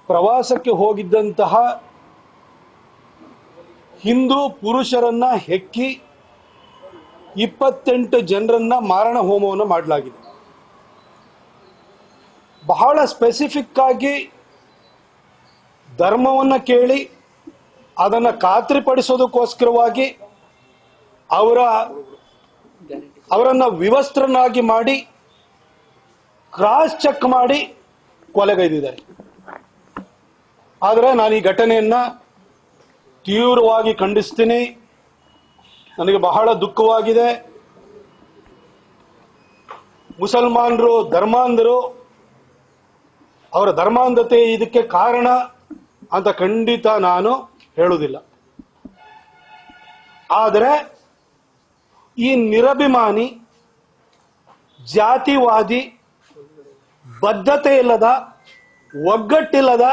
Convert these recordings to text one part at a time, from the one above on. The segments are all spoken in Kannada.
ಪ್ರವಾಸಕ್ಕೆ ಹೋಗಿದ್ದಂತಹ ಹಿಂದೂ ಪುರುಷರನ್ನ ಹೆಕ್ಕಿ 28 ಜನರನ್ನ ಮಾರಣ ಹೋಮವನ್ನು ಮಾಡಲಾಗಿದೆ. ಬಹಳ ಸ್ಪೆಸಿಫಿಕ್ ಆಗಿ ಧರ್ಮವನ್ನು ಕೇಳಿ ಅದನ್ನು ಖಾತ್ರಿಪಡಿಸೋದಕ್ಕೋಸ್ಕರವಾಗಿ ಅವರನ್ನ ವಿವಸ್ತ್ರನಾಗಿ ಮಾಡಿ ಕ್ರಾಸ್ ಚೆಕ್ ಮಾಡಿ ಕೊಲೆಗೈದಿದ್ದಾರೆ. ಆದರೆ ನಾನು ಈ ಘಟನೆಯನ್ನ ತೀವ್ರವಾಗಿ ಖಂಡಿಸ್ತೀನಿ. ನನಗೆ ಬಹಳ ದುಃಖವಾಗಿದೆ. ಮುಸಲ್ಮಾನರು ಧರ್ಮಾಂಧರು, ಅವರ ಧರ್ಮಾಂಧತೆ ಇದಕ್ಕೆ ಕಾರಣ ಅಂತ ಖಂಡಿತ ನಾನು ಹೇಳುವುದಿಲ್ಲ. ಆದರೆ ಈ ನಿರಭಿಮಾನಿ, ಜಾತಿವಾದಿ, ಬದ್ಧತೆ ಇಲ್ಲದ, ಒಗ್ಗಟ್ಟಿಲ್ಲದ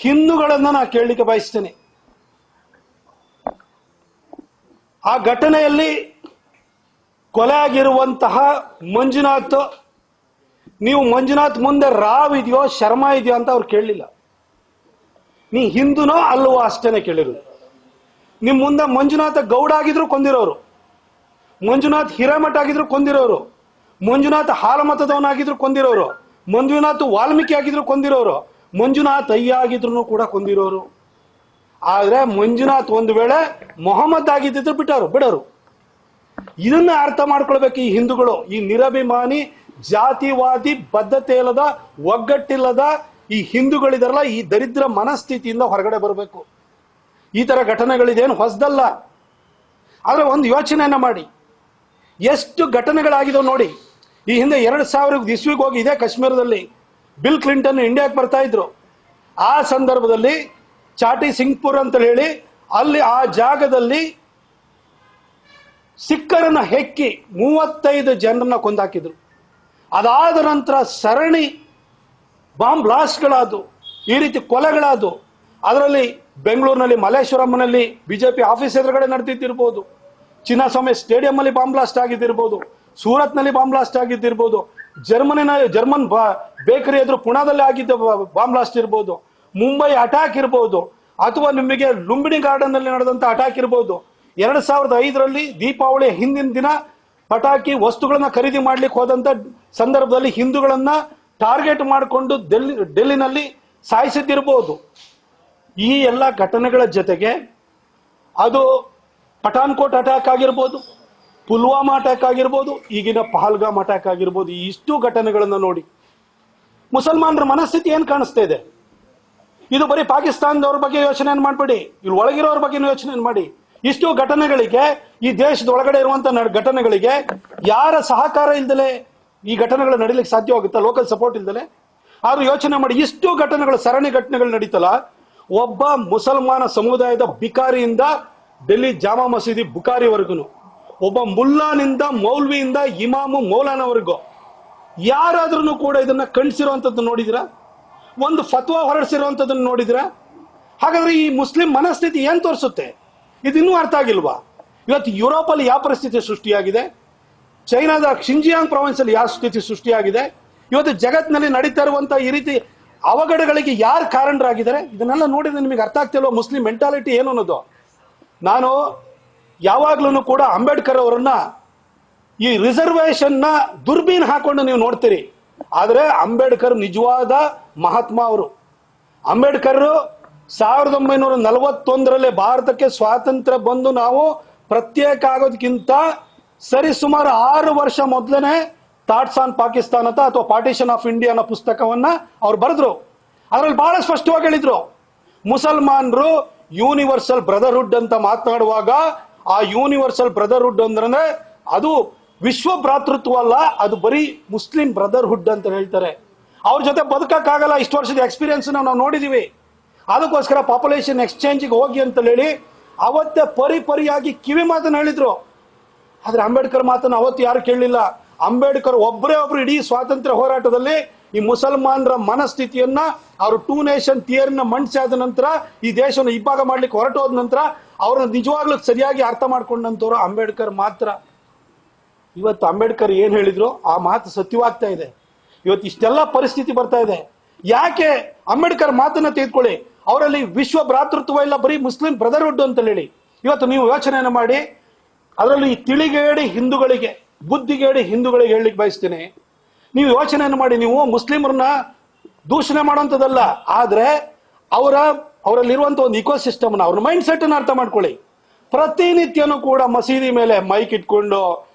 ಹಿಂದೂಗಳನ್ನು ನಾನು ಕೇಳಲಿಕ್ಕೆ ಬಯಸ್ತೇನೆ. ಆ ಘಟನೆಯಲ್ಲಿ ಕೊಲೆ ಆಗಿರುವಂತಹ ಮಂಜುನಾಥ್, ನೀವು ಮಂಜುನಾಥ್ ಮುಂದೆ ರಾವ್ ಇದೆಯೋ ಶರ್ಮಾ ಇದೆಯೋ ಅಂತ ಅವ್ರು ಕೇಳಲಿಲ್ಲ. ನೀ ಹಿಂದೂನೋ ಅಲ್ವೋ ಅಷ್ಟೇನೆ ಕೇಳಿರೋದು. ನಿಮ್ ಮುಂದೆ ಮಂಜುನಾಥ ಗೌಡ ಆಗಿದ್ರು ಕೊಂದಿರೋರು, ಮಂಜುನಾಥ್ ಹಿರೇಮಠ ಆಗಿದ್ರು ಕೊಂದಿರೋರು, ಮಂಜುನಾಥ್ ಹಾಲಮತದವನಾಗಿದ್ರು ಕೊಂದಿರೋರು, ಮಂಜುನಾಥ್ ವಾಲ್ಮೀಕಿ ಆಗಿದ್ರು ಕೊಂದಿರೋರು, ಮಂಜುನಾಥ್ ಅಯ್ಯ ಆಗಿದ್ರು ಕೂಡ ಕೊಂದಿರೋರು. ಆದ್ರೆ ಮಂಜುನಾಥ್ ಒಂದು ವೇಳೆ ಮೊಹಮ್ಮದ್ ಆಗಿದ್ದಿದ್ರು ಬಿಡೋರು. ಇದನ್ನ ಅರ್ಥ ಮಾಡ್ಕೊಳ್ಬೇಕು ಈ ಹಿಂದೂಗಳು. ಈ ನಿರಭಿಮಾನಿ, ಜಾತಿವಾದಿ, ಬದ್ಧತೆ ಇಲ್ಲದ, ಒಗ್ಗಟ್ಟಿಲ್ಲದ ಈ ಹಿಂದೂಗಳಿದಾರಲ್ಲ, ಈ ದರಿದ್ರ ಮನಸ್ಥಿತಿಯಿಂದ ಹೊರಗಡೆ ಬರಬೇಕು. ಈ ತರ ಘಟನೆಗಳಿದೇನು ಹೊಸದಲ್ಲ. ಆದ್ರೆ ಒಂದು ಯೋಚನೆಯನ್ನ ಮಾಡಿ, ಎಷ್ಟು ಘಟನೆಗಳಾಗಿದಾವೆ ನೋಡಿ. ಈ ಹಿಂದೆ 2000 ಇಸ್ವಿಗೆ ಹೋಗಿ ಇದೇ ಕಾಶ್ಮೀರದಲ್ಲಿ ಬಿಲ್ ಕ್ಲಿಂಟನ್ ಇಂಡಿಯಾಕ್ಕೆ ಬರ್ತಾ ಇದ್ರು. ಆ ಸಂದರ್ಭದಲ್ಲಿ ಚಾಟಿ ಸಿಂಗ್ಪುರ್ ಅಂತ ಹೇಳಿ ಅಲ್ಲಿ ಆ ಜಾಗದಲ್ಲಿ ಸಿಖ್ಖರನ್ನ ಹೆಕ್ಕಿ 35 ಜನರನ್ನ ಕೊಂದಾಕಿದ್ರು. ಅದಾದ ನಂತರ ಸರಣಿ ಬಾಂಬ್ ಬ್ಲಾಸ್ಟ್ಗಳಾದವು, ಈ ರೀತಿ ಕೊಲೆಗಳಾದವು. ಅದರಲ್ಲಿ ಬೆಂಗಳೂರಿನಲ್ಲಿ ಮಲ್ಲೇಶ್ವರಂನಲ್ಲಿ ಬಿಜೆಪಿ ಆಫೀಸ್ ಎದುರುಗಡೆ ನಡೆದಿದ್ದಿರ್ಬೋದು, ಚಿನ್ನಸ್ವಾಮಿ ಸ್ಟೇಡಿಯಂ ಅಲ್ಲಿ ಬಾಂಬ್ ಬ್ಲಾಸ್ಟ್ ಆಗಿದ್ದಿರ್ಬೋದು, ಸೂರತ್ನಲ್ಲಿ ಬಾಂಬ್ ಬ್ಲಾಸ್ಟ್ ಆಗಿದ್ದಿರ್ಬೋದು, ಜರ್ಮನ್ ಬೇಕರಿ ಎದುರು ಪುಣಾದಲ್ಲಿ ಆಗಿದ್ದ ಬಾಂಬ್ ಬ್ಲಾಸ್ಟ್ ಇರ್ಬೋದು, ಮುಂಬೈ ಅಟ್ಯಾಕ್ ಇರ್ಬೋದು, ಅಥವಾ ನಿಮಗೆ ಲುಂಬಿನಿ ಗಾರ್ಡನ್ ನಲ್ಲಿ ನಡೆದಂತ ಅಟ್ಯಾಕ್ ಇರ್ಬೋದು. 2005ರಲ್ಲಿ ದೀಪಾವಳಿ ಹಿಂದಿನ ದಿನ ಪಟಾಕಿ ವಸ್ತುಗಳನ್ನ ಖರೀದಿ ಮಾಡ್ಲಿಕ್ಕೆ ಹೋದಂತ ಸಂದರ್ಭದಲ್ಲಿ ಹಿಂದೂಗಳನ್ನ ಟಾರ್ಗೆಟ್ ಮಾಡಿಕೊಂಡು ಡೆಲ್ಲಿನಲ್ಲಿ ಸಾಯಿಸಿದ್ದಿರ್ಬೋದು. ಈ ಎಲ್ಲ ಘಟನೆಗಳ ಜೊತೆಗೆ ಅದು ಪಠಾನ್ಕೋಟ್ ಅಟ್ಯಾಕ್ ಆಗಿರ್ಬೋದು, ಪುಲ್ವಾಮಾ ಅಟ್ಯಾಕ್ ಆಗಿರ್ಬೋದು, ಈಗಿನ ಪಹಲ್ಗಾಮ್ ಅಟ್ಯಾಕ್ ಆಗಿರ್ಬೋದು. ಇಷ್ಟು ಘಟನೆಗಳನ್ನ ನೋಡಿ ಮುಸಲ್ಮಾನರ ಮನಸ್ಥಿತಿ ಏನ್ ಕಾಣಿಸ್ತಾ ಇದೆ. ಇದು ಬರೀ ಪಾಕಿಸ್ತಾನದವ್ರ ಬಗ್ಗೆ ಯೋಚನೆ ಮಾಡಬೇಡಿ, ಇಲ್ಲಿ ಒಳಗಿರೋರ ಬಗ್ಗೆ ಯೋಚನೆ ಮಾಡಿ. ಇಷ್ಟು ಘಟನೆಗಳಿಗೆ, ಈ ದೇಶದ ಒಳಗಡೆ ಇರುವಂತ ಘಟನೆಗಳಿಗೆ ಯಾರ ಸಹಕಾರ ಇಲ್ದಲೆ ಈ ಘಟನೆಗಳು ನಡೀಲಿಕ್ಕೆ ಸಾಧ್ಯವಾಗುತ್ತಾ? Local support ಇಲ್ದಲೆ? ಆದ್ರೂ ಯೋಚನೆ ಮಾಡಿ, ಇಷ್ಟು ಘಟನೆಗಳು, ಸರಣಿ ಘಟನೆಗಳು ನಡೀತಲ್ಲ. ಒಬ್ಬ ಮುಸಲ್ಮಾನ ಸಮುದಾಯದ ಬಿಕಾರಿಯಿಂದ ಡೆಲ್ಲಿ ಜಾಮಾ ಮಸೀದಿ ಬುಕಾರಿವರೆಗೂ, ಒಬ್ಬ ಮುಲ್ಲಾನಿಂದ, ಮೌಲ್ವಿಯಿಂದ ಇಮಾಮು ಮೌಲಾನವರೆಗೂ ಯಾರಾದ್ರೂ ಕೂಡ ಇದನ್ನ ಖಂಡಿಸಿರುವಂತದ್ದು ನೋಡಿದಿರಾ? ಒಂದು ಫತ್ವಾ ಹೊರಡಿಸಿರುವಂತದನ್ನು ನೋಡಿದಿರಾ? ಹಾಗಾದ್ರೆ ಈ ಮುಸ್ಲಿಂ ಮನಸ್ಥಿತಿ ಏನ್ ತೋರಿಸುತ್ತೆ? ಇದಿನ್ನೂ ಅರ್ಥ ಆಗಿಲ್ವಾ? ಇವತ್ತು ಯುರೋಪ್ ಅಲ್ಲಿ ಯಾವ ಪರಿಸ್ಥಿತಿ ಸೃಷ್ಟಿಯಾಗಿದೆ, ಚೈನಾದ ಶಿಂಜಿಯಾಂಗ್ ಪ್ರಾವಿನ್ಸ್ ಅಲ್ಲಿ ಯಾವ ಸ್ಥಿತಿ ಸೃಷ್ಟಿಯಾಗಿದೆ, ಇವತ್ತು ಜಗತ್ತಿನಲ್ಲಿ ನಡೀತಾ ಇರುವಂತಹ ಈ ರೀತಿ ಅವಘಡಗಳಿಗೆ ಯಾರು ಕಾರಣರಾಗಿದ್ದಾರೆ? ಇದನ್ನೆಲ್ಲ ನೋಡಿದ್ರೆ ನಿಮಗೆ ಅರ್ಥ ಆಗ್ತಿಲ್ವ ಮುಸ್ಲಿಂ ಮೆಂಟಾಲಿಟಿ ಏನು ಅನ್ನೋದು? ನಾನು ಯಾವಾಗ್ಲೂ ಕೂಡ ಅಂಬೇಡ್ಕರ್ ಅವರನ್ನ ಈ ರಿಸರ್ವೇಶನ್ ನ ದುರ್ಬೀನ್ ಹಾಕೊಂಡು ನೀವು ನೋಡ್ತೀರಿ. ಆದ್ರೆ ಅಂಬೇಡ್ಕರ್ ನಿಜವಾದ ಮಹಾತ್ಮ. ಅವರು ಅಂಬೇಡ್ಕರ್ 1941ರಲ್ಲಿ ಭಾರತಕ್ಕೆ ಸ್ವಾತಂತ್ರ್ಯ ಬಂದು ನಾವು ಪ್ರತ್ಯೇಕ ಆಗೋದಕ್ಕಿಂತ ಸರಿಸುಮಾರು 6 ವರ್ಷ ಮೊದಲನೇ ಥಾಟ್ಸ್ ಆನ್ ಪಾಕಿಸ್ತಾನ್ ಅಥವಾ ಪಾರ್ಟಿಷನ್ ಆಫ್ ಇಂಡಿಯಾ ಅನ್ನೋ ಪುಸ್ತಕವನ್ನ ಅವ್ರು ಬರೆದ್ರು. ಅದರಲ್ಲಿ ಬಹಳ ಸ್ಪಷ್ಟವಾಗಿ ಹೇಳಿದ್ರು, ಮುಸಲ್ಮಾನರು ಯೂನಿವರ್ಸಲ್ ಬ್ರದರ್ಹುಡ್ ಅಂತ ಮಾತನಾಡುವಾಗ ಆ ಯೂನಿವರ್ಸಲ್ ಬ್ರದರ್ಹುಡ್ ಅಂದ್ರೆ ಅದು ವಿಶ್ವ ಭ್ರಾತೃತ್ವ ಅಲ್ಲ, ಅದು ಬರೀ ಮುಸ್ಲಿಂ ಬ್ರದರ್ಹುಡ್ ಅಂತ ಹೇಳ್ತಾರೆ. ಅವ್ರ ಜೊತೆ ಬದುಕಕ್ಕಾಗಲ್ಲ. ಇಷ್ಟು ವರ್ಷದ ಎಕ್ಸ್ಪೀರಿಯನ್ಸ್ ನಾವು ನೋಡಿದೀವಿ. ಅದಕ್ಕೋಸ್ಕರ ಪಾಪ್ಯುಲೇಷನ್ ಎಕ್ಸ್ಚೇಂಜ್ಗೆ ಹೋಗಿ ಅಂತ ಹೇಳಿ ಅವತ್ತೇ ಪರಿಯಾಗಿ ಕಿವಿ ಮಾತನ್ನ ಹೇಳಿದ್ರು. ಆದ್ರೆ ಅಂಬೇಡ್ಕರ್ ಮಾತನ್ನ ಅವತ್ತು ಯಾರು ಕೇಳಲಿಲ್ಲ. ಅಂಬೇಡ್ಕರ್ ಒಬ್ಬರೇ ಇಡೀ ಸ್ವಾತಂತ್ರ್ಯ ಹೋರಾಟದಲ್ಲಿ ಈ ಮುಸಲ್ಮಾನರ ಮನಸ್ಥಿತಿಯನ್ನ, ಅವರು 2 ನೇಷನ್ ಥಿಯರಿನ ಮಂಡಿಸಾದ ನಂತರ, ಈ ದೇಶವನ್ನು ಇಬ್ಬಾಗ ಮಾಡ್ಲಿಕ್ಕೆ ಹೊರಟೋದ ನಂತರ ಅವ್ರನ್ನ ನಿಜವಾಗ್ಲೂ ಸರಿಯಾಗಿ ಅರ್ಥ ಮಾಡ್ಕೊಂಡಂತವ್ರು ಅಂಬೇಡ್ಕರ್ ಮಾತ್ರ. ಇವತ್ತು ಅಂಬೇಡ್ಕರ್ ಏನ್ ಹೇಳಿದ್ರು ಆ ಮಾತು ಸತ್ಯವಾಗ್ತಾ ಇದೆ. ಇವತ್ತು ಇಷ್ಟೆಲ್ಲ ಪರಿಸ್ಥಿತಿ ಬರ್ತಾ ಇದೆ. ಯಾಕೆ ಅಂಬೇಡ್ಕರ್ ಮಾತನ್ನ ತೆಗೆದುಕೊಳ್ಳಿ, ಅವರಲ್ಲಿ ವಿಶ್ವ ಭ್ರಾತೃತ್ವ ಇಲ್ಲ, ಬರೀ ಮುಸ್ಲಿಂ ಬ್ರದರ್ಹುಡ್ ಅಂತ ಹೇಳಿ. ಇವತ್ತು ನೀವು ಯೋಚನೆಯನ್ನು ಮಾಡಿ, ಅದರಲ್ಲಿ ತಿಳಿಗೇಡಿ ಹಿಂದೂಗಳಿಗೆ, ಬುದ್ಧಿಗೇಡಿ ಹಿಂದೂಗಳಿಗೆ ಹೇಳಲಿಕ್ಕೆ ಬಯಸ್ತೀನಿ. ನೀವು ಯೋಚನೆಯನ್ನು ಮಾಡಿ, ನೀವು ಮುಸ್ಲಿಮರನ್ನ ದೂಷಣೆ ಮಾಡುವಂಥದ್ದಲ್ಲ, ಆದ್ರೆ ಅವರಲ್ಲಿರುವಂತ ಒಂದು ಇಕೋಸಿಸ್ಟಮ್, ಅವ್ರ ಮೈಂಡ್ ಸೆಟ್ ಅನ್ನು ಅರ್ಥ ಮಾಡ್ಕೊಳ್ಳಿ. ಪ್ರತಿನಿತ್ಯನೂ ಕೂಡ ಮಸೀದಿ ಮೇಲೆ ಮೈಕ್ ಇಟ್ಕೊಂಡು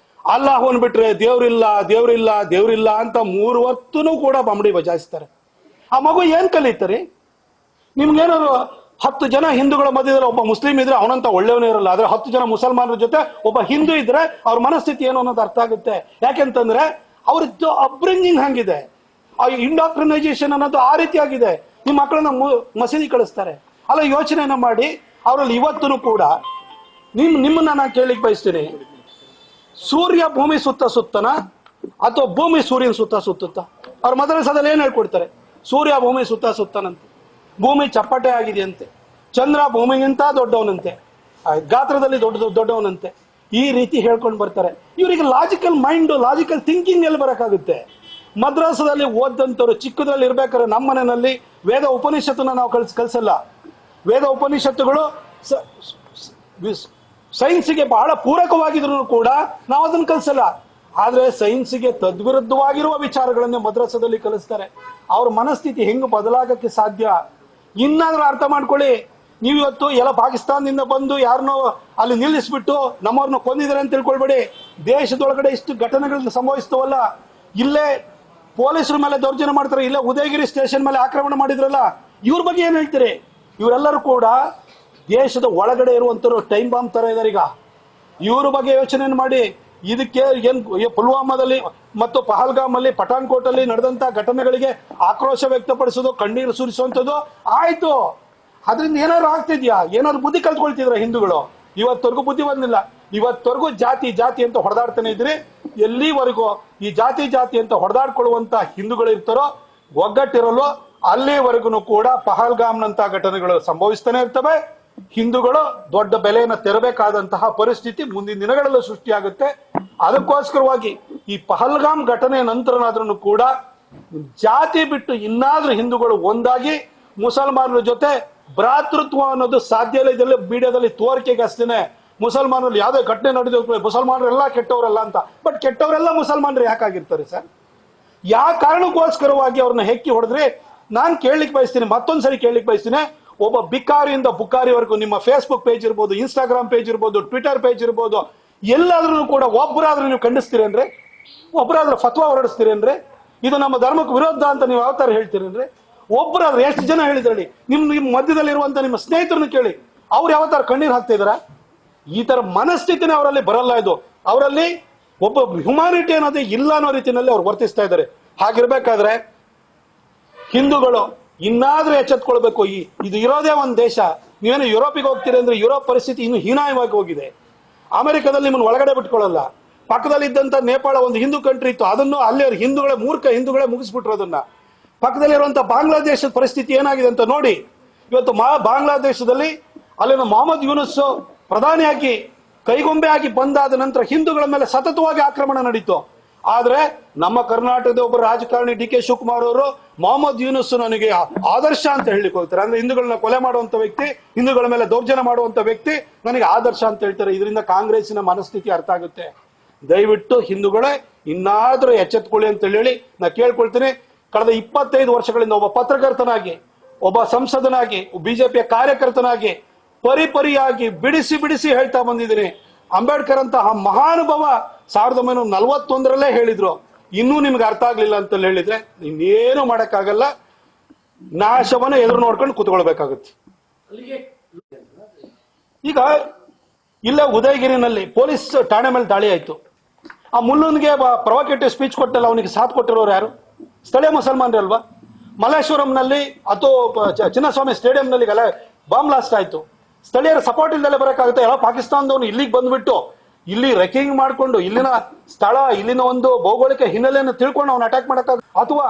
ಅಲ್ಲಾಹನ್ ಬಿಟ್ರೆ ದೇವ್ರಿಲ್ಲ ದೇವ್ರಿಲ್ಲ ದೇವ್ರಿಲ್ಲ ಅಂತ 3 ಹೊತ್ತೂ ಕೂಡ ಬಂಬಡಿ ಬಜಾಯಿಸ್ತಾರೆ. ಆ ಮಗು ಏನ್ ಕಲಿತಾರೆ? ನಿಮ್ಗೇನಾದ್ರು 10 ಜನ ಹಿಂದೂಗಳ ಮಧ್ಯದಲ್ಲಿ ಒಬ್ಬ ಮುಸ್ಲಿಂ ಇದ್ರೆ ಅವನಂತ ಒಳ್ಳೆಯವನೇ ಇರಲ್ಲ, ಆದ್ರೆ 10 ಜನ ಮುಸಲ್ಮಾನರ ಜೊತೆ ಒಬ್ಬ ಹಿಂದೂ ಇದ್ರೆ ಅವ್ರ ಮನಸ್ಥಿತಿ ಏನು ಅನ್ನೋದು ಅರ್ಥ ಆಗುತ್ತೆ. ಯಾಕೆಂತಂದ್ರೆ ಅವ್ರದ್ದು ಅಪ್ಬ್ರಿಂಗಿಂಗ್ ಹಂಗಿದೆ, ಆ ಇಂಡಾಕ್ಟ್ರಿನೈಸೇಷನ್ ಅನ್ನೋದು ಆ ರೀತಿಯಾಗಿದೆ. ನಿಮ್ಮ ಮಕ್ಕಳನ್ನ ಮಸೀದಿ ಕಳಿಸ್ತಾರೆ. ಅಲ್ಲ, ಯೋಚನೆಯನ್ನ ಮಾಡಿ. ಅವರಲ್ಲಿ ಇವತ್ತೂ ಕೂಡ ನಿಮ್ಮನ್ನ ನಾನು ಕೇಳಲಿಕ್ಕೆ ಬಯಸ್ತೀನಿ, ಸೂರ್ಯ ಭೂಮಿ ಸುತ್ತನ ಅಥವಾ ಭೂಮಿ ಸೂರ್ಯನ ಸುತ್ತುತ್ತಾ? ಅವ್ರ ಮದ್ರಸಾದಲ್ಲಿ ಏನ್ ಹೇಳ್ಕೊಡ್ತಾರೆ? ಸೂರ್ಯ ಭೂಮಿ ಸುತ್ತನಂತೆ, ಭೂಮಿ ಚಪ್ಪಟೆ ಆಗಿದೆಯಂತೆ, ಚಂದ್ರ ಭೂಮಿಗಿಂತ ದೊಡ್ಡವನಂತೆ, ಗಾತ್ರದಲ್ಲಿ ದೊಡ್ಡವನಂತೆ, ಈ ರೀತಿ ಹೇಳ್ಕೊಂಡು ಬರ್ತಾರೆ. ಇವರಿಗೆ ಲಾಜಿಕಲ್ ಮೈಂಡ್, ಲಾಜಿಕಲ್ ಥಿಂಕಿಂಗ್ ಎಲ್ಲಿ ಬರಕಾಗುತ್ತೆ? ಮದ್ರಾಸದಲ್ಲಿ ಓದಂತವ್ರು ಚಿಕ್ಕದ್ರಲ್ಲಿ ಇರ್ಬೇಕಾದ್ರೆ ನಮ್ಮ ಮನೆಯಲ್ಲಿ ವೇದ ಉಪನಿಷತ್ತನ್ನ ನಾವು ಕಲಿಸಲ್ಲ. ವೇದ ಉಪನಿಷತ್ತುಗಳು ಸೈನ್ಸ್ಗೆ ಬಹಳ ಪೂರಕವಾಗಿದ್ರು ಕೂಡ ನಾವು ಅದನ್ನು ಕಲಿಸಲ್ಲ. ಆದ್ರೆ ಸೈನ್ಸ್ಗೆ ತದ್ವಿರುದ್ಧವಾಗಿರುವ ವಿಚಾರಗಳನ್ನೇ ಮದ್ರಾಸದಲ್ಲಿ ಕಲಿಸ್ತಾರೆ. ಅವ್ರ ಮನಸ್ಥಿತಿ ಹೆಂಗ್ ಬದಲಾಗಕ್ಕೆ ಸಾಧ್ಯ? ಇನ್ನಾದ್ರೂ ಅರ್ಥ ಮಾಡ್ಕೊಳ್ಳಿ. ನೀವು ಇವತ್ತು ಎಲ್ಲ ಪಾಕಿಸ್ತಾನದಿಂದ ಬಂದು ಯಾರನ್ನೋ ಅಲ್ಲಿ ನಿಲ್ಲಿಸ್ಬಿಟ್ಟು ನಮ್ಮವ್ರನ್ನ ಕೊಂದಿದ್ದಾರೆ ಅಂತ ತಿಳ್ಕೊಳ್ಬೇಡಿ. ದೇಶದೊಳಗಡೆ ಇಷ್ಟು ಘಟನೆಗಳು ಸಂಭವಿಸ್ತವಲ್ಲ, ಇಲ್ಲೇ ಪೊಲೀಸರ ಮೇಲೆ ದೌರ್ಜನ್ಯ ಮಾಡ್ತಾರೆ, ಇಲ್ಲೇ ಉದಯಗಿರಿ ಸ್ಟೇಷನ್ ಮೇಲೆ ಆಕ್ರಮಣ ಮಾಡಿದ್ರಲ್ಲ, ಇವ್ರ ಬಗ್ಗೆ ಏನ್ ಹೇಳ್ತೀರಿ? ಇವರೆಲ್ಲರೂ ಕೂಡ ದೇಶದ ಒಳಗಡೆ ಇರುವಂತರು ಟೈಮ್ ಬಾಂಬ್ ತರ ಇದಾರೆ. ಈಗ ಇವ್ರ ಬಗ್ಗೆ ಯೋಚನೆ ಮಾಡಿ. ಇದಕ್ಕೆ ಏನ್ ಪುಲ್ವಾಮಾದಲ್ಲಿ ಮತ್ತು ಪಹಲ್ಗಾಮ್ ಅಲ್ಲಿ, ಪಠಾನ್ಕೋಟ್ ಅಲ್ಲಿ ನಡೆದಂತ ಘಟನೆಗಳಿಗೆ ಆಕ್ರೋಶ ವ್ಯಕ್ತಪಡಿಸೋದು, ಕಣ್ಣೀರು ಸುರಿಸುವಂತದ್ದು ಆಯ್ತು. ಅದರಿಂದ ಏನಾದ್ರು ಆಗ್ತಿದ್ಯಾ? ಏನಾದ್ರು ಬುದ್ಧಿ ಕಲ್ತ್ಕೊಳ್ತಿದ್ರ ಹಿಂದೂಗಳು? ಇವತ್ತವರೆಗೂ ಬುದ್ಧಿ ಬಂದಿಲ್ಲ. ಇವತ್ತವರೆಗೂ ಜಾತಿ ಅಂತ ಹೊಡೆದಾಡ್ತಾನೆ ಇದ್ರಿ. ಎಲ್ಲಿವರೆಗೂ ಈ ಜಾತಿ ಅಂತ ಹೊಡೆದಾಡ್ಕೊಳ್ಳುವಂತ ಹಿಂದೂಗಳು ಇರ್ತಾರೋ, ಒಗ್ಗಟ್ಟಿರಲು, ಅಲ್ಲಿವರೆಗೂ ಕೂಡ ಪಹಲ್ಗಾಮ್ನಂತಹ ಘಟನೆಗಳು ಸಂಭವಿಸ್ತಾನೆ ಇರ್ತವೆ. ಹಿಂದೂಗಳು ದೊಡ್ಡ ಬೆಲೆಯನ್ನು ತೆರಬೇಕಾದಂತಹ ಪರಿಸ್ಥಿತಿ ಮುಂದಿನ ದಿನಗಳಲ್ಲೂ ಸೃಷ್ಟಿಯಾಗುತ್ತೆ. ಅದಕ್ಕೋಸ್ಕರವಾಗಿ ಈ ಪಹಲ್ಗಾಮ್ ಘಟನೆ ನಂತರನಾದ್ರೂ ಕೂಡ ಜಾತಿ ಬಿಟ್ಟು ಇನ್ನಾದ್ರೂ ಹಿಂದೂಗಳು ಒಂದಾಗಿ ಮುಸಲ್ಮಾನರ ಜೊತೆ ಭ್ರಾತೃತ್ವ ಅನ್ನೋದು ಸಾಧ್ಯ ಇಲ್ಲ. ಇದರಲ್ಲಿ ಮೀಡಿಯಾದಲ್ಲಿ ತೋರಿಕೆಗೆ ಅಷ್ಟೇನೆ ಮುಸಲ್ಮಾನರಲ್ಲಿ ಯಾವುದೇ ಘಟನೆ ನಡೆದ ಮುಸಲ್ಮಾನರೆಲ್ಲ ಕೆಟ್ಟವರಲ್ಲ ಅಂತ. ಬಟ್ ಕೆಟ್ಟವರೆಲ್ಲ ಮುಸಲ್ಮಾನರು ಯಾಕಾಗಿರ್ತಾರೆ ಸರ್? ಯಾವ ಕಾರಣಕ್ಕೋಸ್ಕರವಾಗಿ ಅವ್ರನ್ನ ಹೆಕ್ಕಿ ಹೊಡೆದ್ರೆ? ನಾನ್ ಕೇಳಲಿಕ್ಕೆ ಬಯಸ್ತೀನಿ, ಮತ್ತೊಂದ್ಸರಿ ಕೇಳಲಿಕ್ಕೆ ಬಯಸ್ತೀನಿ. ಒಬ್ಬ ಬಿಕಾರಿಯಿಂದ ಬುಕಾರಿವರೆಗೂ ನಿಮ್ಮ ಫೇಸ್ಬುಕ್ ಪೇಜ್ ಇರ್ಬೋದು, ಇನ್ಸ್ಟಾಗ್ರಾಮ್ ಪೇಜ್ ಇರ್ಬೋದು, ಟ್ವಿಟರ್ ಪೇಜ್ ಇರ್ಬೋದು, ಎಲ್ಲಾದ್ರೂ ಕೂಡ ಒಬ್ಬರಾದ್ರೂ ನೀವು ಖಂಡಿಸ್ತೀರೇನ್ರಿ? ಒಬ್ಬರಾದ್ರೂ ಫತ್ವಾ ಹೊರಡಿಸ್ತೀರೇನ್ರಿ? ಇದು ನಮ್ಮ ಧರ್ಮಕ್ಕೆ ವಿರೋಧ ಅಂತ ನೀವು ಯಾವ ತರ ಹೇಳ್ತೀರೇನ್ರಿ? ಒಬ್ಬರಾದ್ರೂ ಎಷ್ಟು ಜನ ಹೇಳಿದ್ರಲ್ಲಿ? ನಿಮ್ಮ ಮಧ್ಯದಲ್ಲಿರುವಂತ ನಿಮ್ಮ ಸ್ನೇಹಿತರನ್ನ ಕೇಳಿ, ಅವ್ರು ಯಾವ ತರ ಕಣ್ಣೀರು ಹಾಕ್ತಾ ಇದಾರ? ಈ ತರ ಮನಸ್ಥಿತಿನೇ ಅವರಲ್ಲಿ ಬರಲ್ಲ. ಇದು ಅವರಲ್ಲಿ ಒಬ್ಬ ಹ್ಯುಮ್ಯಾನಿಟಿ ಅನ್ನೋದೇ ಇಲ್ಲ ಅನ್ನೋ ರೀತಿಯಲ್ಲಿ ಅವ್ರು ವರ್ತಿಸ್ತಾ ಇದ್ದಾರೆ. ಹಾಗಿರ್ಬೇಕಾದ್ರೆ ಹಿಂದೂಗಳು ಇನ್ನಾದ್ರೂ ಎಚ್ಚೆತ್ಕೊಳ್ಬೇಕು. ಇದು ಇರೋದೇ ಒಂದು ದೇಶ. ನೀವೇನು ಯುರೋಪಿಗೆ ಹೋಗ್ತೀರಿ ಅಂದ್ರೆ ಯುರೋಪ್ ಪರಿಸ್ಥಿತಿ ಇನ್ನು ಹೀನಾಯವಾಗಿ ಹೋಗಿದೆ. ಅಮೆರಿಕದಲ್ಲಿ ನಿಮ್ಮನ್ನು ಒಳಗಡೆ ಬಿಟ್ಕೊಳ್ಳಲ್ಲ. ಪಕ್ಕದಲ್ಲಿ ಇದ್ದಂತ ನೇಪಾಳ ಒಂದು ಹಿಂದೂ ಕಂಟ್ರಿ ಇತ್ತು, ಅದನ್ನು ಅಲ್ಲಿ ಹಿಂದೂಗಳೇ ಮೂರ್ಖ ಹಿಂದೂಗಳೇ ಮುಗಿಸ್ಬಿಟ್ರು ಅದನ್ನ. ಪಕ್ಕದಲ್ಲಿರುವಂತ ಬಾಂಗ್ಲಾದೇಶದ ಪರಿಸ್ಥಿತಿ ಏನಾಗಿದೆ ಅಂತ ನೋಡಿ. ಇವತ್ತು ಬಾಂಗ್ಲಾದೇಶದಲ್ಲಿ ಅಲ್ಲಿನ ಮೊಹಮ್ಮದ್ ಯೂನುಸ್ ಪ್ರಧಾನಿಯಾಗಿ ಕೈಗೊಂಬೆ ಆಗಿ ಬಂದಾದ ನಂತರ ಹಿಂದೂಗಳ ಮೇಲೆ ಸತತವಾಗಿ ಆಕ್ರಮಣ ನಡೀತು. ಆದ್ರೆ ನಮ್ಮ ಕರ್ನಾಟಕದ ಒಬ್ಬ ರಾಜಕಾರಣಿ ಡಿ ಕೆ ಶಿವಕುಮಾರ್ ಅವರು ಮೊಹಮ್ಮದ್ ಯೂನುಸ್ ನನಗೆ ಆದರ್ಶ ಅಂತ ಹೇಳಿಕ್ ಹೋಗ್ತಾರೆ. ಅಂದ್ರೆ ಹಿಂದೂಗಳನ್ನ ಕೊಲೆ ಮಾಡುವಂತ ವ್ಯಕ್ತಿ, ಹಿಂದೂಗಳ ಮೇಲೆ ದೌರ್ಜನ್ಯ ಮಾಡುವಂತ ವ್ಯಕ್ತಿ ನನಗೆ ಆದರ್ಶ ಅಂತ ಹೇಳ್ತಾರೆ. ಇದರಿಂದ ಕಾಂಗ್ರೆಸ್ಸಿನ ಮನಸ್ಥಿತಿ ಅರ್ಥ ಆಗುತ್ತೆ. ದಯವಿಟ್ಟು ಹಿಂದೂಗಳೇ ಇನ್ನಾದ್ರೂ ಎಚ್ಚೆತ್ಕೊಳ್ಳಿ ಅಂತ ಹೇಳಿ ನಾ ಕೇಳ್ಕೊಳ್ತೀನಿ. ಕಳೆದ 25 ವರ್ಷಗಳಿಂದ ಒಬ್ಬ ಪತ್ರಕರ್ತನಾಗಿ, ಒಬ್ಬ ಸಂಸದನಾಗಿ, ಬಿಜೆಪಿಯ ಕಾರ್ಯಕರ್ತನಾಗಿ ಪರಿಪರಿಯಾಗಿ ಬಿಡಿಸಿ ಹೇಳ್ತಾ ಬಂದಿದ್ದೀನಿ. ಅಂಬೇಡ್ಕರ್ ಅಂತಹ ಮಹಾನುಭಾವ 1941ರಲ್ಲೇ ಹೇಳಿದ್ರು. ಇನ್ನೂ ನಿಮ್ಗೆ ಅರ್ಥ ಆಗ್ಲಿಲ್ಲ ಅಂತ ಹೇಳಿದ್ರೆ ಇನ್ನೇನು ಮಾಡಕ್ಕಾಗಲ್ಲ. ನಾಶವನ್ನ ಎದುರು ನೋಡ್ಕೊಂಡು ಕೂತ್ಕೊಳ್ಬೇಕಾಗುತ್ತೆ. ಈಗ ಇಲ್ಲ ಉದಯಗಿರಿನಲ್ಲಿ ಪೊಲೀಸ್ ಠಾಣೆ ಮೇಲೆ ದಾಳಿ ಆಯ್ತು. ಆ ಮುಲ್ಲುನ್ಗೆ ಪ್ರೊವೋಕೇಟಿವ್ ಸ್ಪೀಚ್ ಕೊಟ್ಟಲ್ಲ, ಅವನಿಗೆ ಸಾಥ್ ಕೊಟ್ಟಿರೋರು ಯಾರು? ಸ್ಥಳೀಯ ಮುಸಲ್ಮಾನರೇ ಅಲ್ವಾ? ಮಲ್ಲೇಶ್ವರಂನಲ್ಲಿ ಅಥವಾ ಚಿನ್ನಸ್ವಾಮಿ ಸ್ಟೇಡಿಯಂನಲ್ಲಿ ಬಾಂಬ್ ಬ್ಲಾಸ್ಟ್ ಆಯ್ತು. ಸ್ಥಳೀಯರ ಸಪೋರ್ಟ್ ಇಲ್ಲದೆ ಬರಕಾಗುತ್ತೆ? ಎಲ್ಲ ಪಾಕಿಸ್ತಾನದವನು ಇಲ್ಲಿಗೆ ಬಂದ್ಬಿಟ್ಟು ಇಲ್ಲಿ ರೆಕಿಂಗ್ ಮಾಡ್ಕೊಂಡು ಇಲ್ಲಿನ ಸ್ಥಳ, ಇಲ್ಲಿನ ಒಂದು ಭೌಗೋಳಿಕ ಹಿನ್ನೆಲೆಯನ್ನು ತಿಳ್ಕೊಂಡು ಅವನು ಅಟ್ಯಾಕ್ ಮಾಡಕ್ಕಾಗ? ಅಥವಾ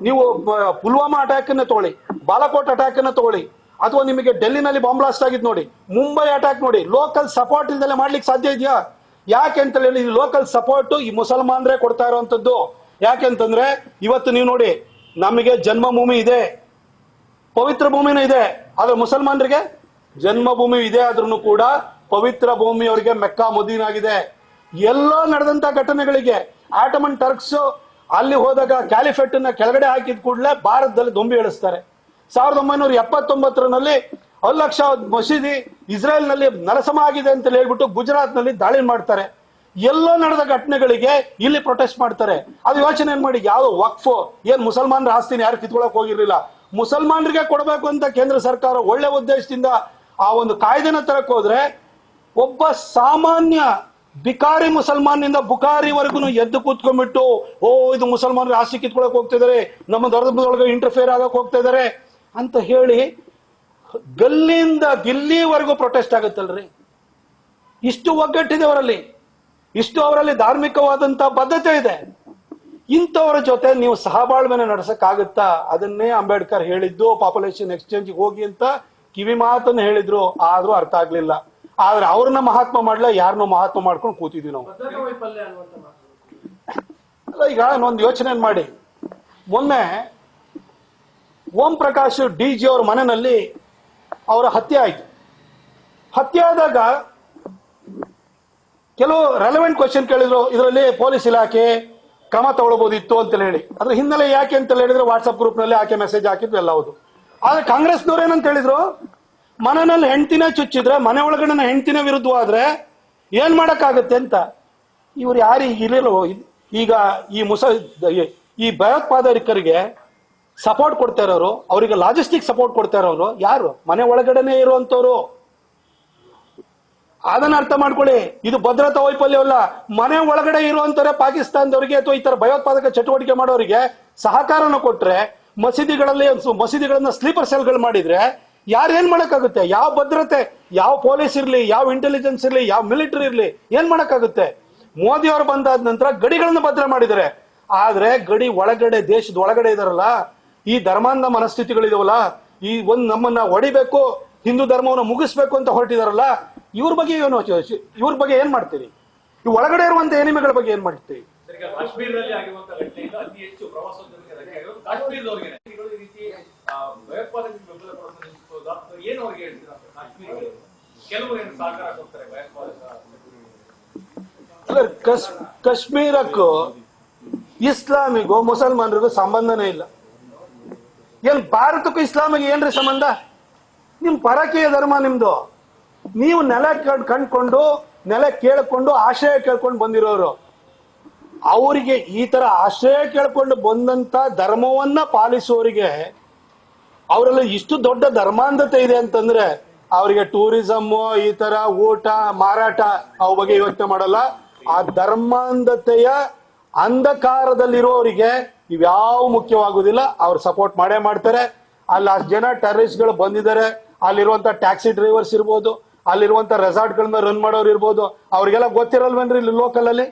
ನೀವು ಪುಲ್ವಾಮಾ ಅಟ್ಯಾಕ್ ಅನ್ನ ತಗೊಳ್ಳಿ, ಬಾಲಾಕೋಟ್ ಅಟ್ಯಾಕ್ ಅನ್ನ ತಗೊಳ್ಳಿ, ಅಥವಾ ನಿಮಗೆ ಡೆಲ್ಲಿನಲ್ಲಿ ಬಾಂಬ್ ಬ್ಲಾಸ್ಟ್ ಆಗಿದ್ ನೋಡಿ, ಮುಂಬೈ ಅಟ್ಯಾಕ್ ನೋಡಿ, ಲೋಕಲ್ ಸಪೋರ್ಟ್ ಇಲ್ದಲೆ ಮಾಡ್ಲಿಕ್ಕೆ ಸಾಧ್ಯ ಇದೆಯಾ? ಯಾಕೆ ಅಂತ ಹೇಳಿ ಲೋಕಲ್ ಸಪೋರ್ಟ್ ಈ ಮುಸಲ್ಮಾನರೇ ಕೊಡ್ತಾ ಇರುವಂತದ್ದು. ಯಾಕೆಂತಂದ್ರೆ ಇವತ್ತು ನೀವು ನೋಡಿ, ನಮಗೆ ಜನ್ಮಭೂಮಿ ಇದೆ, ಪವಿತ್ರ ಭೂಮಿನೂ ಇದೆ. ಆದ್ರೆ ಮುಸಲ್ಮಾನರಿಗೆ ಜನ್ಮಭೂಮಿ ಇದೆ ಆದ್ರೂ ಕೂಡ ಪವಿತ್ರ ಭೂಮಿ ಅವರಿಗೆ ಮೆಕ್ಕಾ ಮದೀನಾ ಆಗಿದೆ. ಎಲ್ಲೋ ನಡೆದಂತ ಘಟನೆಗಳಿಗೆ ಆಟಮನ್ ಟರ್ಕ್ಸ್ ಅಲ್ಲಿ ಹೋದಾಗ ಕ್ಯಾಲಿಫೆಟ್ ನ ಕೆಳಗಡೆ ಹಾಕಿದ ಕೂಡಲೇ ಭಾರತದಲ್ಲಿ ದೊಂಬಿ ಇಳಿಸ್ತಾರೆ. 1979ರಲ್ಲಿ ಅಲ್-ಅಕ್ಸಾ ಮಸೀದಿ ಇಸ್ರೇಲ್ ನಲ್ಲಿ ನರಸಮ ಆಗಿದೆ ಅಂತ ಹೇಳ್ಬಿಟ್ಟು ಗುಜರಾತ್ ನಲ್ಲಿ ದಾಳಿ ಮಾಡ್ತಾರೆ. ಎಲ್ಲೋ ನಡೆದ ಘಟನೆಗಳಿಗೆ ಇಲ್ಲಿ ಪ್ರೊಟೆಸ್ಟ್ ಮಾಡ್ತಾರೆ. ಅದು ಯೋಚನೆ ಮಾಡಿ, ಯಾವ ವಕ್ಫ್ ಏನ್ ಮುಸಲ್ಮಾನರ ಆಸ್ತಿನ ಯಾರು ಕಿತ್ಕೊಳಕ್ ಹೋಗಿರ್ಲಿಲ್ಲ, ಮುಸಲ್ಮಾನರಿಗೆ ಕೊಡಬೇಕು ಅಂತ ಕೇಂದ್ರ ಸರ್ಕಾರ ಒಳ್ಳೆ ಉದ್ದೇಶದಿಂದ ಆ ಒಂದು ಕಾಯ್ದೆನ ತರಕ್ ಹೋದ್ರೆ ಒಬ್ಬ ಸಾಮಾನ್ಯ ಬಿಕಾರಿ ಮುಸಲ್ಮಾನಿಂದ ಬುಕಾರಿವರೆಗೂ ಎದ್ದು ಕೂತ್ಕೊಂಡ್ಬಿಟ್ಟು ಇದು ಮುಸಲ್ಮಾನರ ಆಸ್ತಿ ಕಿತ್ಕೊಳಕ್ ಹೋಗ್ತಿದ್ದಾರೆ, ನಮ್ಮ ಧರ್ಮದೊಳಗೆ ಇಂಟರ್ಫಿಯರ್ ಆಗಕ್ ಹೋಗ್ತಾ ಇದಾರೆ ಅಂತ ಹೇಳಿ ಗಲ್ಲಿಂದ ಗಿಲ್ಲಿವರೆಗೂ ಪ್ರೊಟೆಸ್ಟ್ ಆಗುತ್ತಲ್ರಿ. ಇಷ್ಟು ಒಗ್ಗಟ್ಟಿದೆ ಅವರಲ್ಲಿ, ಇಷ್ಟು ಅವರಲ್ಲಿ ಧಾರ್ಮಿಕವಾದಂತ ಬದ್ಧತೆ ಇದೆ. ಇಂಥವರ ಜೊತೆ ನೀವು ಸಹಬಾಳ್ವೆನ ನಡೆಸಕ್ಕಾಗುತ್ತಾ? ಅದನ್ನೇ ಅಂಬೇಡ್ಕರ್ ಹೇಳಿದ್ದು, ಪಾಪ್ಯುಲೇಷನ್ ಎಕ್ಸ್ಚೇಂಜ್ ಹೋಗಿ ಅಂತ ಕಿವಿ ಮಾತನ್ನು ಹೇಳಿದ್ರು, ಆದ್ರೂ ಅರ್ಥ ಆಗ್ಲಿಲ್ಲ. ಆದ್ರೆ ಅವ್ರನ್ನ ಮಹಾತ್ಮ ಮಾಡ್ಲ, ಯಾರನ್ನೂ ಮಹಾತ್ಮ ಮಾಡ್ಕೊಂಡು ಕೂತಿದ್ವಿ ನಾವು. ಅಲ್ಲ, ಈಗ ಒಂದು ಯೋಚನೆ ಮಾಡಿ, ಮೊನ್ನೆ ಓಂ ಪ್ರಕಾಶ್ ಡಿ.ಜಿ ಅವ್ರ ಮನೆಯಲ್ಲಿ ಅವರ ಹತ್ಯೆ ಆಯ್ತು. ಹತ್ಯೆ ಆದಾಗ ಕೆಲವು ರೆಲೆವೆಂಟ್ ಕ್ವಶನ್ ಕೇಳಿದ್ರು, ಇದರಲ್ಲಿ ಪೊಲೀಸ್ ಇಲಾಖೆ ಕ್ರಮ ತಗೊಳ್ಬಹುದಿತ್ತು ಅಂತ ಹೇಳಿ. ಅದ್ರ ಹಿನ್ನೆಲೆ ಯಾಕೆ ಅಂತ ಹೇಳಿದ್ರೆ ವಾಟ್ಸ್ಆಪ್ ಗ್ರೂಪ್ ನಲ್ಲಿ ಆಕೆ ಮೆಸೇಜ್ ಹಾಕಿದ್ವಿ ಎಲ್ಲ ಹೌದು. ಆದ್ರೆ ಕಾಂಗ್ರೆಸ್ನವ್ರು ಏನಂತ ಹೇಳಿದ್ರು, ಮನೆಯಲ್ಲಿ ಹೆಂಡತಿನೇ ಚುಚ್ಚಿದ್ರೆ, ಮನೆ ಒಳಗಡೆ ಹೆಂಡತಿನೇ ವಿರುದ್ಧವಾದ್ರೆ ಏನ್ ಮಾಡಕ್ಕಾಗತ್ತೆ ಅಂತ. ಇವ್ರು ಯಾರು ಇರಲಿಲ್ಲ. ಈಗ ಈ ಭಯೋತ್ಪಾದಕರಿಗೆ ಸಪೋರ್ಟ್ ಕೊಡ್ತಾ ಇರೋರು, ಅವರಿಗೆ ಲಾಜಿಸ್ಟಿಕ್ ಸಪೋರ್ಟ್ ಕೊಡ್ತಾ ಇರೋರು ಯಾರು? ಮನೆ ಒಳಗಡೆನೆ ಇರುವಂತವ್ರು. ಅದನ್ನ ಅರ್ಥ ಮಾಡ್ಕೊಳ್ಳಿ. ಇದು ಭದ್ರತಾ ವೈಫಲ್ಯವಲ್ಲ. ಮನೆ ಒಳಗಡೆ ಇರುವಂತವ್ರೆ ಪಾಕಿಸ್ತಾನದವರಿಗೆ ಅಥವಾ ಈ ತರ ಭಯೋತ್ಪಾದಕ ಚಟುವಟಿಕೆ ಮಾಡೋರಿಗೆ ಸಹಕಾರನ ಕೊಟ್ರೆ, ಮಸೀದಿಗಳನ್ನ ಸ್ಲೀಪರ್ ಸೆಲ್ಗಳು ಮಾಡಿದ್ರೆ ಯಾರು ಏನ್ ಮಾಡಕ್ಕಾಗುತ್ತೆ? ಯಾವ ಭದ್ರತೆ, ಯಾವ ಪೊಲೀಸ್ ಇರ್ಲಿ, ಯಾವ ಇಂಟೆಲಿಜೆನ್ಸ್ ಇರ್ಲಿ, ಯಾವ ಮಿಲಿಟರಿ ಇರ್ಲಿ, ಏನ್ ಮಾಡಕ್ಕಾಗುತ್ತೆ? ಮೋದಿ ಅವರು ಬಂದಾದ ನಂತರ ಗಡಿಗಳನ್ನ ಭದ್ರ ಮಾಡಿದ್ದಾರೆ. ಆದ್ರೆ ಗಡಿ ಒಳಗಡೆ, ದೇಶದ ಒಳಗಡೆ ಇದಾರಲ್ಲ, ಈ ಧರ್ಮಾಂಧ ಮನಸ್ಥಿತಿಗಳಿದಾವಲ್ಲ, ಈ ಒಂದ್ ನಮ್ಮನ್ನ ಹೊಡಿಬೇಕು, ಹಿಂದೂ ಧರ್ಮವನ್ನು ಮುಗಿಸ್ಬೇಕು ಅಂತ ಹೊರಟಿದಾರಲ್ಲ, ಇವ್ರ ಬಗ್ಗೆ ಏನು, ಇವ್ರ ಬಗ್ಗೆ ಏನ್ ಮಾಡ್ತೀರಿ? ಈ ಒಳಗಡೆ ಇರುವಂತ ಎನಿಮೆಗಳ ಬಗ್ಗೆ ಏನ್ ಮಾಡ್ತೀರಿ? ಕಾಶ್ಮೀರದಲ್ಲಿ ಆಗಿರುವಂತಹ ಘಟನೆಯಿಂದ ಅತಿ ಹೆಚ್ಚು ಪ್ರವಾಸೋದ್ಯಮಕ್ಕೆ ಧಕ್ಕೆ ಆಗಿರೋದು ಕಾಶ್ಮೀರದವರಿಗೆ. ಈ ರೀತಿ ಭಯೋತ್ಪಾದಕರಿಗೆ ಬೆಂಬಲ ಕೊಡೋದು ಏನು ಅವ್ರಿಗೆ ಹೇಳ್ತೀರಾ? ಕಾಶ್ಮೀರಿಗಳು ಕೆಲವರು ಏನು ಸಹಕಾರ ಕೊಡ್ತಾರೆ ಕಾಶ್ಮೀರಕ್ಕೂ ಇಸ್ಲಾಮಿಗೂ ಮುಸಲ್ಮಾನರಿಗೂ ಸಂಬಂಧನೇ ಇಲ್ಲ. ಏನ್ ಭಾರತಕ್ಕೂ ಇಸ್ಲಾಮಿಗೆ ಏನ್ರಿ ಸಂಬಂಧ? ನಿಮ್ ಪರಕೀಯ ಧರ್ಮ ನಿಮ್ದು. ನೀವು ನೆಲ ಕಂಡ್ಕೊಂಡು, ನೆಲ ಕೇಳ್ಕೊಂಡು, ಆಶ್ರಯ ಕೇಳ್ಕೊಂಡು ಬಂದಿರೋರು. ಅವರಿಗೆ ಈ ತರ ಆಶ್ರಯ ಕೇಳ್ಕೊಂಡು ಬಂದಂತ ಧರ್ಮವನ್ನ ಪಾಲಿಸುವವರಿಗೆ ಅವರಲ್ಲಿ ಇಷ್ಟು ದೊಡ್ಡ ಧರ್ಮಾಂಧತೆ ಇದೆ ಅಂತಂದ್ರೆ, ಅವರಿಗೆ ಟೂರಿಸಮ್, ಈ ತರ ಊಟ ಮಾರಾಟ ಅವ ಬಗ್ಗೆ ಯೋಚನೆ ಮಾಡಲ್ಲ. ಆ ಧರ್ಮಾಂಧತೆಯ ಅಂಧಕಾರದಲ್ಲಿರೋರಿಗೆ ಇವ್ಯಾವ ಮುಖ್ಯವಾಗುದಿಲ್ಲ. ಅವ್ರು ಸಪೋರ್ಟ್ ಮಾಡೇ ಮಾಡ್ತಾರೆ. ಅಲ್ಲಿ ಅಷ್ಟು ಜನ ಟೆರರಿಸ್ಟ್ಗಳು ಬಂದಿದ್ದಾರೆ. ಅಲ್ಲಿರುವಂತ ಟ್ಯಾಕ್ಸಿ ಡ್ರೈವರ್ಸ್ ಇರ್ಬೋದು, ಅಲ್ಲಿರುವಂತ ರೆಸಾರ್ಟ್ ಗಳನ್ನ ರನ್ ಮಾಡೋರು ಇರ್ಬೋದು. ಅವ್ರಿಗೆಲ್ಲ ಗೊತ್ತಿರಲ್ವೇನ್ರಿ ಇಲ್ಲಿ ಲೋಕಲ್ ಅಲ್ಲಿ?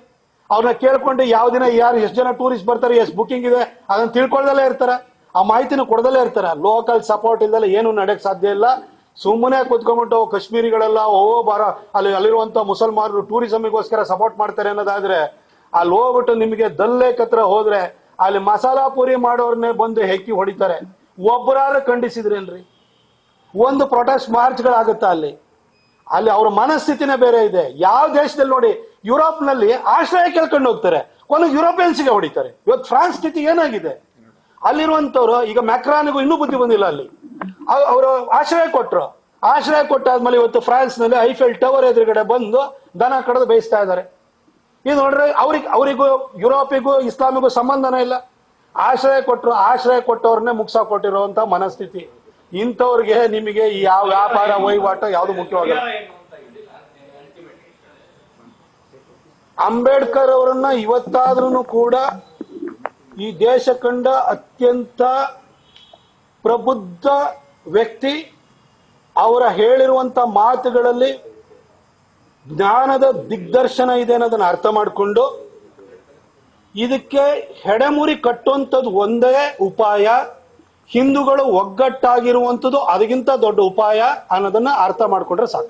ಅವ್ರನ್ನ ಕೇಳ್ಕೊಂಡು ಯಾವ ದಿನ ಯಾರು ಎಷ್ಟು ಜನ ಟೂರಿಸ್ಟ್ ಬರ್ತಾರೆ, ಎಷ್ಟು ಬುಕಿಂಗ್ ಇದೆ, ಅದನ್ನ ತಿಳ್ಕೊಳ್ದಲ್ಲೇ ಇರ್ತಾರ. ಆ ಮಾಹಿತಿನ ಕೊಡದಲ್ಲೇ ಇರ್ತಾರ. ಲೋಕಲ್ ಸಪೋರ್ಟ್ ಇಲ್ದಲ್ಲ ಏನು ನಡೆಯಕ್ ಸಾಧ್ಯ ಇಲ್ಲ. ಸುಮ್ಮನೆ ಕೂತ್ಕೊಂಡ್ಬಿಟ್ಟು ಕಾಶ್ಮೀರಿಗಳೆಲ್ಲ ಅಲ್ಲಿರುವಂತ ಮುಸಲ್ಮಾನರು ಟೂರಿಸಂಗೋಸ್ಕರ ಸಪೋರ್ಟ್ ಮಾಡ್ತಾರೆ ಅನ್ನೋದಾದ್ರೆ, ಅಲ್ಲಿ ಹೋಗ್ಬಿಟ್ಟು ನಿಮಗೆ ದಲ್ಲೇಕ್ ಹತ್ರ ಹೋದ್ರೆ ಅಲ್ಲಿ ಮಸಾಲಾ ಪೂರಿ ಮಾಡೋರ್ನೇ ಬಂದು ಹೆಕ್ಕಿ ಹೊಡಿತಾರೆ. ಒಬ್ಬರಾರು ಖಂಡಿಸಿದ್ರೇನ್ರಿ? ಒಂದು ಪ್ರೊಟೆಸ್ಟ್ ಮಾರ್ಚ್ಗಳಾಗುತ್ತಾ ಅಲ್ಲಿ? ಅಲ್ಲಿ ಅವ್ರ ಮನಸ್ಥಿತಿನೇ ಬೇರೆ ಇದೆ. ಯಾವ ದೇಶದಲ್ಲಿ ನೋಡಿ, ಯುರೋಪ್ ನಲ್ಲಿ ಆಶ್ರಯ ಕೇಳ್ಕೊಂಡು ಹೋಗ್ತಾರೆ, ಕೊನೆಗೆ ಯುರೋಪಿಯನ್ಸ್ಗೆ ಹೊಡಿತಾರೆ. ಇವತ್ತು ಫ್ರಾನ್ಸ್ ಸ್ಥಿತಿ ಏನಾಗಿದೆ? ಅಲ್ಲಿರುವಂತವ್ರು ಈಗ ಮ್ಯಾಕ್ರಾನ್ಗೂ ಇನ್ನೂ ಬುದ್ಧಿ ಬಂದಿಲ್ಲ. ಅಲ್ಲಿ ಅವರು ಆಶ್ರಯ ಕೊಟ್ರು. ಆಶ್ರಯ ಕೊಟ್ಟಾದ್ಮೇಲೆ ಇವತ್ತು ಫ್ರಾನ್ಸ್ ನಲ್ಲಿ ಐಫೆಲ್ ಟವರ್ ಎದುರುಗಡೆ ಬಂದು ದನ ಕಡ್ದು ಬೇಯಿಸ್ತಾ ಇದ್ದಾರೆ. ಇದು ನೋಡ್ರೆ ಅವರಿಗೂ ಯುರೋಪಿಗೂ ಇಸ್ಲಾಮಿಗೂ ಸಂಬಂಧನೇ ಇಲ್ಲ. ಆಶ್ರಯ ಕೊಟ್ರು, ಆಶ್ರಯ ಕೊಟ್ಟವ್ರನ್ನೇ ಮುಗ್ಸಾಕ್ ಕೊಟ್ಟಿರುವಂತ ಮನಸ್ಥಿತಿ. ಇಂಥವ್ರಿಗೆ ನಿಮಗೆ ಯಾವ ವ್ಯಾಪಾರ ವಹಿವಾಟ ಯಾವ್ದು ಮುಖ್ಯವಾಗಿಲ್ಲ. ಅಂಬೇಡ್ಕರ್ ಅವರನ್ನ ಇವತ್ತಾದ್ರೂ ಕೂಡ ಈ ದೇಶ ಕಂಡ ಅತ್ಯಂತ ಪ್ರಬುದ್ಧ ವ್ಯಕ್ತಿ. ಅವರ ಹೇಳಿರುವಂತ ಮಾತುಗಳಲ್ಲಿ ಜ್ಞಾನದ ದಿಗ್ದರ್ಶನ ಇದೆ ಅನ್ನೋದನ್ನ ಅರ್ಥ ಮಾಡಿಕೊಂಡು ಇದಕ್ಕೆ ಹೆಡೆಮುರಿ ಕಟ್ಟುವಂಥದ್ದು ಒಂದೇ ಉಪಾಯ. ಹಿಂದೂಗಳು ಒಗ್ಗಟ್ಟಾಗಿರುವಂಥದ್ದು ಅದಕ್ಕಿಂತ ದೊಡ್ಡ ಉಪಾಯ ಅನ್ನೋದನ್ನ ಅರ್ಥ ಮಾಡ್ಕೊಂಡ್ರೆ ಸಾಕು.